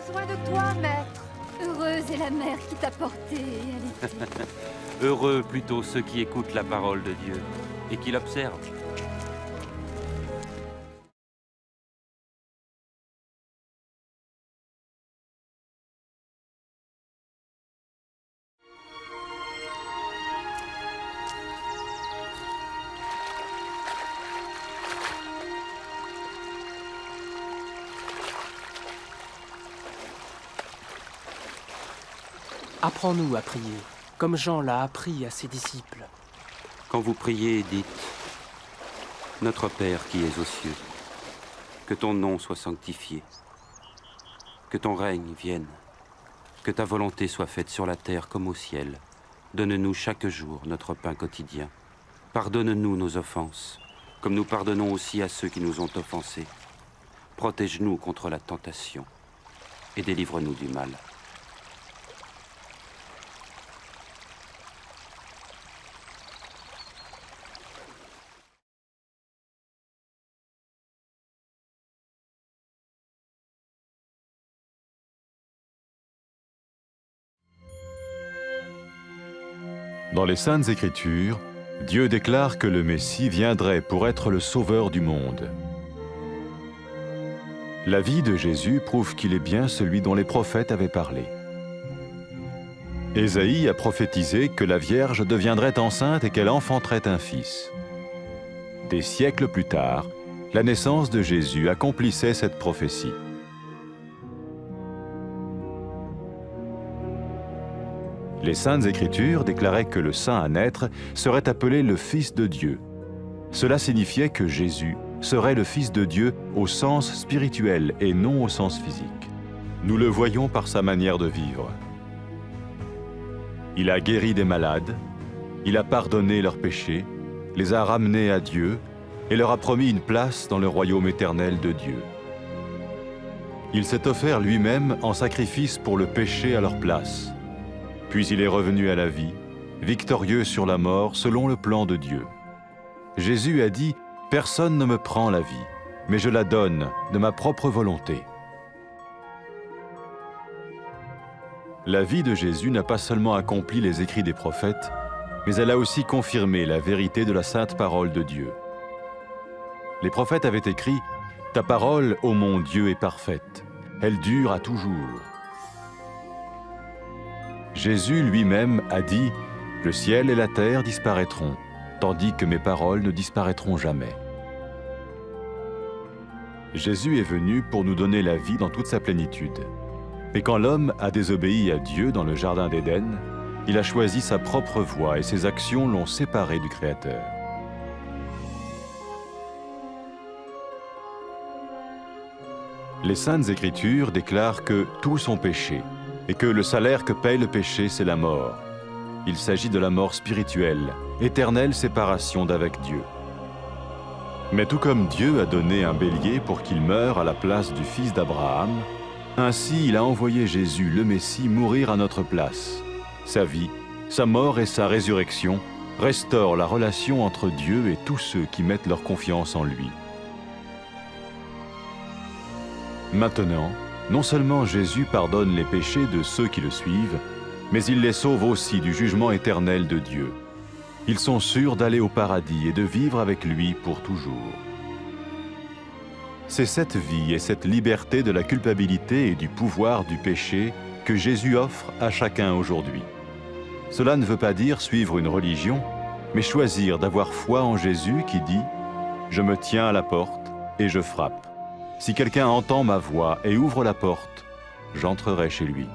besoin de toi, maître. Heureuse est la mère qui t'a porté et allaitée. Heureux plutôt ceux qui écoutent la parole de Dieu et qui l'observent. Apprends-nous à prier, comme Jean l'a appris à ses disciples. Quand vous priez, dites « Notre Père qui es aux cieux, que ton nom soit sanctifié, que ton règne vienne, que ta volonté soit faite sur la terre comme au ciel. Donne-nous chaque jour notre pain quotidien. Pardonne-nous nos offenses, comme nous pardonnons aussi à ceux qui nous ont offensés. Protège-nous contre la tentation et délivre-nous du mal. » Dans les Saintes Écritures, Dieu déclare que le Messie viendrait pour être le sauveur du monde. La vie de Jésus prouve qu'il est bien celui dont les prophètes avaient parlé. Ésaïe a prophétisé que la Vierge deviendrait enceinte et qu'elle enfanterait un fils. Des siècles plus tard, la naissance de Jésus accomplissait cette prophétie. Les Saintes Écritures déclaraient que le saint à naître serait appelé le Fils de Dieu. Cela signifiait que Jésus serait le Fils de Dieu au sens spirituel et non au sens physique. Nous le voyons par sa manière de vivre. Il a guéri des malades, il a pardonné leurs péchés, les a ramenés à Dieu et leur a promis une place dans le royaume éternel de Dieu. Il s'est offert lui-même en sacrifice pour le péché à leur place. Puis il est revenu à la vie, victorieux sur la mort selon le plan de Dieu. Jésus a dit « Personne ne me prend la vie, mais je la donne de ma propre volonté. » La vie de Jésus n'a pas seulement accompli les écrits des prophètes, mais elle a aussi confirmé la vérité de la sainte parole de Dieu. Les prophètes avaient écrit « Ta parole, ô mon Dieu, est parfaite, elle dure à toujours. » Jésus lui-même a dit « Le ciel et la terre disparaîtront, tandis que mes paroles ne disparaîtront jamais. » Jésus est venu pour nous donner la vie dans toute sa plénitude. Et quand l'homme a désobéi à Dieu dans le jardin d'Éden, il a choisi sa propre voie et ses actions l'ont séparé du Créateur. Les Saintes Écritures déclarent que tous ont péché et que le salaire que paye le péché, c'est la mort. Il s'agit de la mort spirituelle, éternelle séparation d'avec Dieu. Mais tout comme Dieu a donné un bélier pour qu'il meure à la place du fils d'Abraham, ainsi il a envoyé Jésus, le Messie, mourir à notre place. Sa vie, sa mort et sa résurrection restaurent la relation entre Dieu et tous ceux qui mettent leur confiance en lui. Maintenant, non seulement Jésus pardonne les péchés de ceux qui le suivent, mais il les sauve aussi du jugement éternel de Dieu. Ils sont sûrs d'aller au paradis et de vivre avec lui pour toujours. C'est cette vie et cette liberté de la culpabilité et du pouvoir du péché que Jésus offre à chacun aujourd'hui. Cela ne veut pas dire suivre une religion, mais choisir d'avoir foi en Jésus qui dit « Je me tiens à la porte et je frappe. Si quelqu'un entend ma voix et ouvre la porte, j'entrerai chez lui. »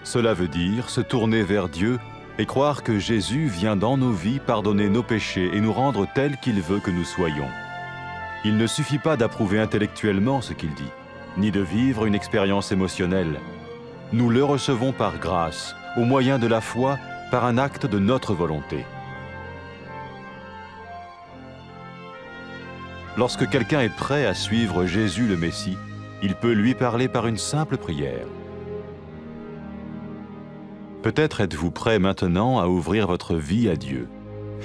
Cela veut dire se tourner vers Dieu et croire que Jésus vient dans nos vies pardonner nos péchés et nous rendre tels qu'il veut que nous soyons. Il ne suffit pas d'approuver intellectuellement ce qu'il dit, ni de vivre une expérience émotionnelle. Nous le recevons par grâce, au moyen de la foi, par un acte de notre volonté. Lorsque quelqu'un est prêt à suivre Jésus le Messie, il peut lui parler par une simple prière. Peut-être êtes-vous prêt maintenant à ouvrir votre vie à Dieu.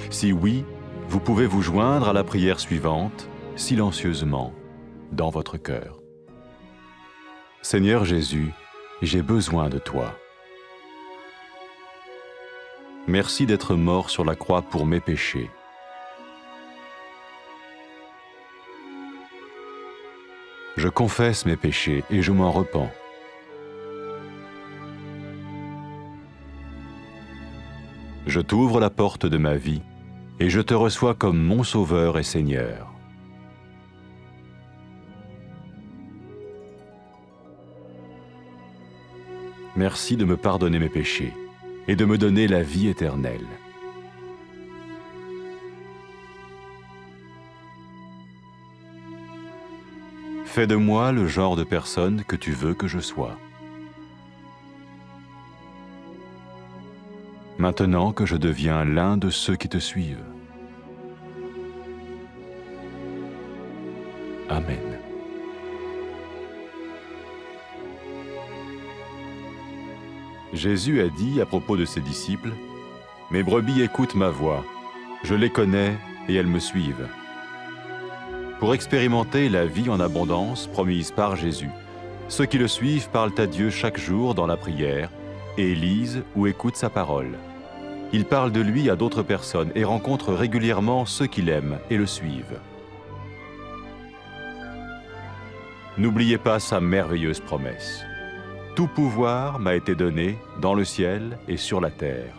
Si oui, vous pouvez vous joindre à la prière suivante, silencieusement. dans votre cœur. Seigneur Jésus, j'ai besoin de toi. Merci d'être mort sur la croix pour mes péchés. Je confesse mes péchés et je m'en repens. Je t'ouvre la porte de ma vie et je te reçois comme mon Sauveur et Seigneur. Merci de me pardonner mes péchés et de me donner la vie éternelle. Fais de moi le genre de personne que tu veux que je sois. Maintenant que je deviens l'un de ceux qui te suivent. Amen. Jésus a dit à propos de ses disciples, « Mes brebis écoutent ma voix, je les connais et elles me suivent. » Pour expérimenter la vie en abondance promise par Jésus, ceux qui le suivent parlent à Dieu chaque jour dans la prière et lisent ou écoutent sa parole. Ils parlent de lui à d'autres personnes et rencontrent régulièrement ceux qui l'aiment et le suivent. N'oubliez pas sa merveilleuse promesse. Tout pouvoir m'a été donné dans le ciel et sur la terre.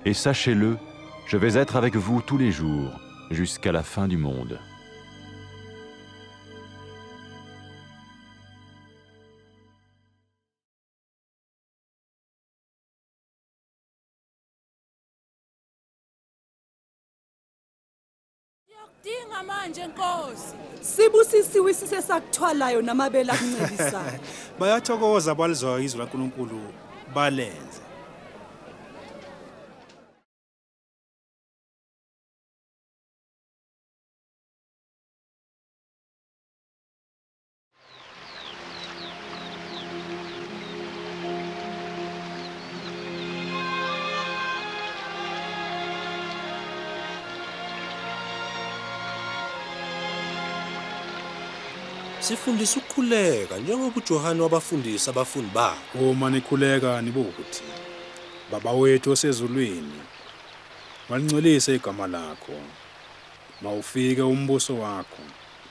Et sachez-le, je vais être avec vous tous les jours, jusqu'à la fin du monde. Dinga manje Nkosi. Sibusisiwe sisesakuthwalayo namabele akuncelisayo. Bayathokoza balizwa izwi laNkulunkulu balenze. Sifundisa ukukhuleka njengoba uJohane wabafundisa abafundi bakhe. Uma nikhuleka nibukuthi, Baba wethu osezulwini, walingcolise igama lakho. Mawufike umbuso wakho,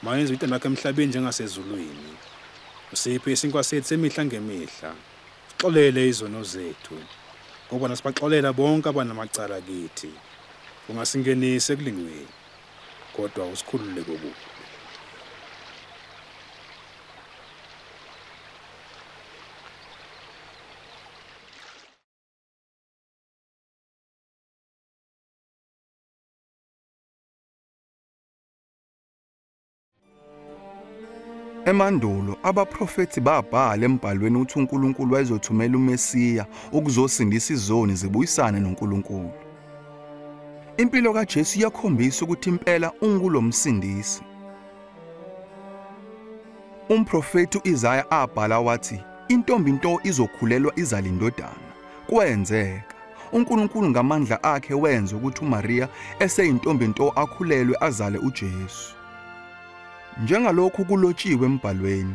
mayenze into lakho emhlabeni njengasezulwini. Usiphe isinkwa sethu semihla ngemihla. Sixolele izono zethu, ngoba nasibaxolela bonke abanamacala kithi. Ungasingenise ekulingweni, kodwa usikhulule kokubi. Emandulo abaprofeti babhala embhalweni ukuthi uNkulunkulu wayezothumela uMesiya ukuzosindisa izoni zibuyisane noNkulunkulu. Impilo kaJesu iyakhombisa ukuthi impela ungulomsindisi. Umprofeti uIsaya abhala wathi, intombi nto izokhulelwa izala indodana. Kwenzeka. uNkulunkulu ngamandla akhe wenza ukuthi uMaria eseyintombi nto akhulelwe azale uJesu. Njengalokhu kulotshiwe embhalweni,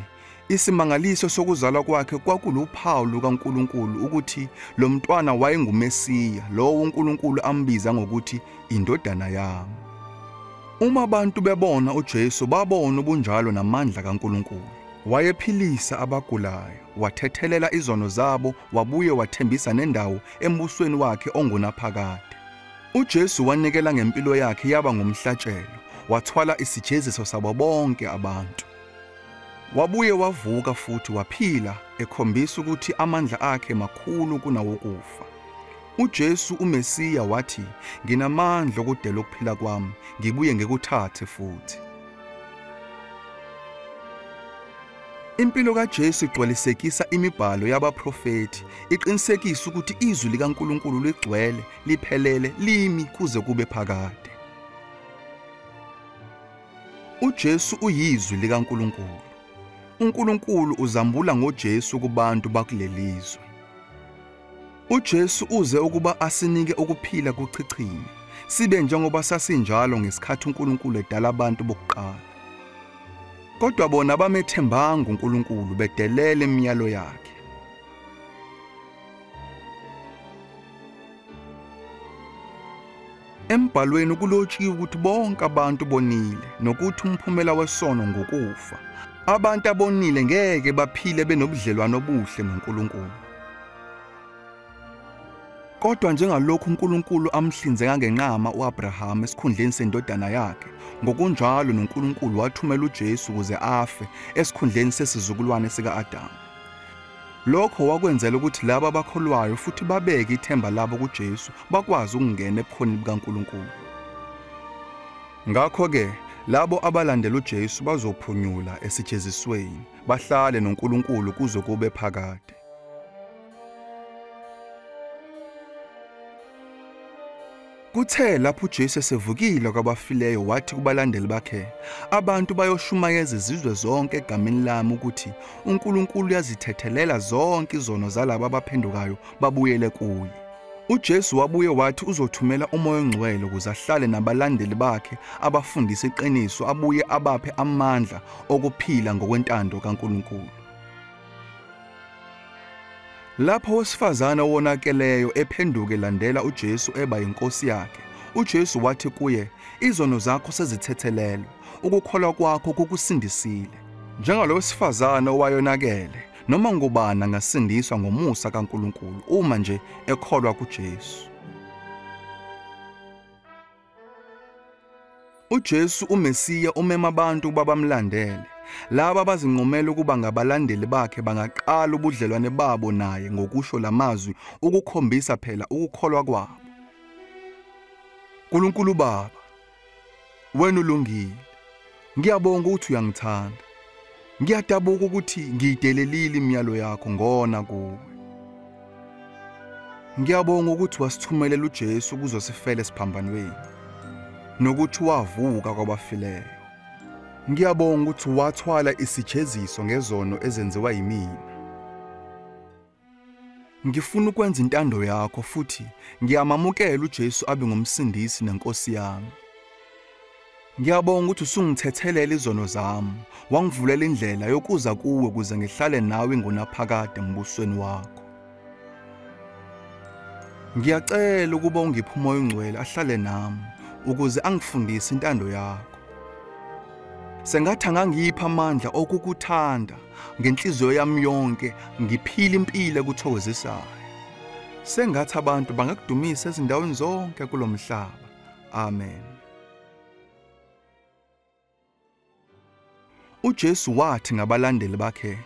isimangaliso sokuzalwa kwakhe kwakuluphawu lukaNkulunkulu ukuthi lo mntwana wayenguMesiya, lowo uNkulunkulu ambiza ngokuthi indodana yami. Uma abantu bebona uJesu babona ubunjalo namandla kaNkulunkulu. Wayephilisa abagulayo, wathethelela izono zabo, wabuye wathembisa nendawo embusweni wakhe ongunaphakade. uJesu wanikela ngempilo yakhe yaba ngumhlatshelo, wathwala isijeziso sabo bonke abantu. Wabuye wavuka futhi waphila, ekhombisa ukuthi amandla akhe makhulu kunawokufa. uJesu uMesiya wathi, nginamandla okudela ukuphila kwami, ngibuye ngikuthathe futhi. Impilo kaJesu igcwalisekisa imibhalo yabaprofeti, iqinisekisa ukuthi izwi likaNkulunkulu ligcwele, liphelele, limi kuze kube phakade. uJesu uyizwi likaNkulunkulu. uNkulunkulu uzambula ngoJesu kubantu bakulelizwe. uJesu uze ukuba asinike ukuphila kuchichime, sibe njengoba sasinjalo ngesikhathi uNkulunkulu edala abantu bokuqala. Kodwa bona bamethembanga uNkulunkulu bedelela imiyalo yakhe. Embhalweni kulotshiwe ukuthi bonke abantu bonile nokuthi umphumela wesono ngokufa. Abantu abonile ngeke baphile benobudlelwano obuhle noNkulunkulu. Kodwa njengalokhu uNkulunkulu amhlinzeka ngenqama uAbraham esikhundleni sendodana yakhe, ngokunjalo noNkulunkulu wathumela uJesu ukuze afe esikhundleni sesizukulwane sika-Adamu. Lokho wakwenzela ukuthi laba abakholwayo futhi babeke ithemba labo kuJesu bakwazi ukungena ebukhoneni bukaNkulunkulu. Ngakho-ke labo abalandela uJesu bazophunyula esijezisweni, bahlale noNkulunkulu kuze kube phakade. Kuthe lapho uJesu esevukile kwabafileyo wathi kubalandeli bakhe, abantu bayoshumayeza izizwe zonke egameni lami ukuthi uNkulunkulu uyazithethelela zonke izono zalabo abaphendukayo babuyele kuye. uJesu wabuye wathi uzothumela uMoya oNgcwele ukuze ahlale nabalandeli bakhe abafundisa iqiniso, abuye abaphe amandla okuphila ngokwentando kaNkulunkulu. Lapho owesifazane owonakeleyo ephenduke landela uJesu eba yinkosi yakhe, uJesu wathi kuye, izono zakho sezithethelelwe, ukukholwa kwakho kukusindisile. Njengalo wesifazane owayonakele, noma ngubani angasindiswa ngomusa kaNkulunkulu uma nje ekholwa kuJesu. uJesu uMesiya umema abantu babamlandele. Laba abazinqumela ukuba ngabalandeli bakhe bangaqala ubudlelwane babo naye ngokusho lamazwi ukukhombisa phela ukukholwa kwabo. Nkulunkulu Baba, wena ulungile. Ngiyabonga ukuthi uyangithanda. Ngiyadabuka ukuthi ngiyidelelile imiyalo yakho ngona kuwe. Ngiyabonga ukuthi wasithumelela uJesu ukuzosifela esiphambanweni nokuthi wavuka kwabafileyo. Ngiyabonga ukuthi wathwala isijeziso ngezono ezenziwa yimina. Ngifuna ukwenza intando yakho futhi ngiyamamukela uJesu abe ngumsindisi nenkosi yami. Ngiyabonga ukuthi usungithethelela izono zami, wangivulela indlela yokuza kuwe ukuze ngihlale nawe ngonaphakade embusweni wakho. Ngiyacela ukuba ungiphe uMoya oNgcwele ahlale nami ukuze angifundise intando yakho. Sengathi angangipha amandla okukuthanda ngenhliziyo yami yonke, ngiphile impilo ekuthokozisayo. Sengathi abantu bangakudumisa ezindaweni zonke kulomhlaba. Amen. uJesu wathi ngabalandeli bakhe,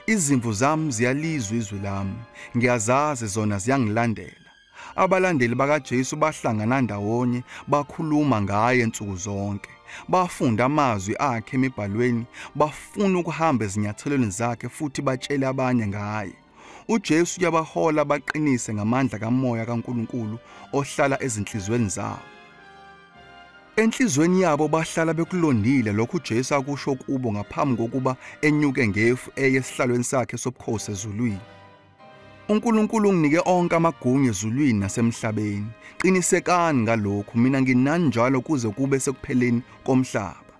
izimvu zami ziyalizwa izwi lami, ngiyazazi zona ziyangilandela. Abalandeli bakaJesu bahlangana ndawonye, bakhuluma ngaye insuku zonke. Bafunda amazwi akhe emibhalweni, bafuna ukuhamba ezinyathelweni zakhe futhi batshele abanye ngaye. uJesu uyabahola baqinise ngamandla kaMoya kaNkulunkulu ohlala ezinhlizweni zabo. Enhlizweni yabo bahlala bekulondile lokhu uJesu akusho kubo ngaphambi kokuba enyuke ngefu eyesihlalweni sakhe sobukhosi ezulwini. uNkulunkulu unginike onke amagunya ezulwini nasemhlabeni. Qinisekani ngalokhu, mina nginani njalo kuze kube sekupheleni komhlaba.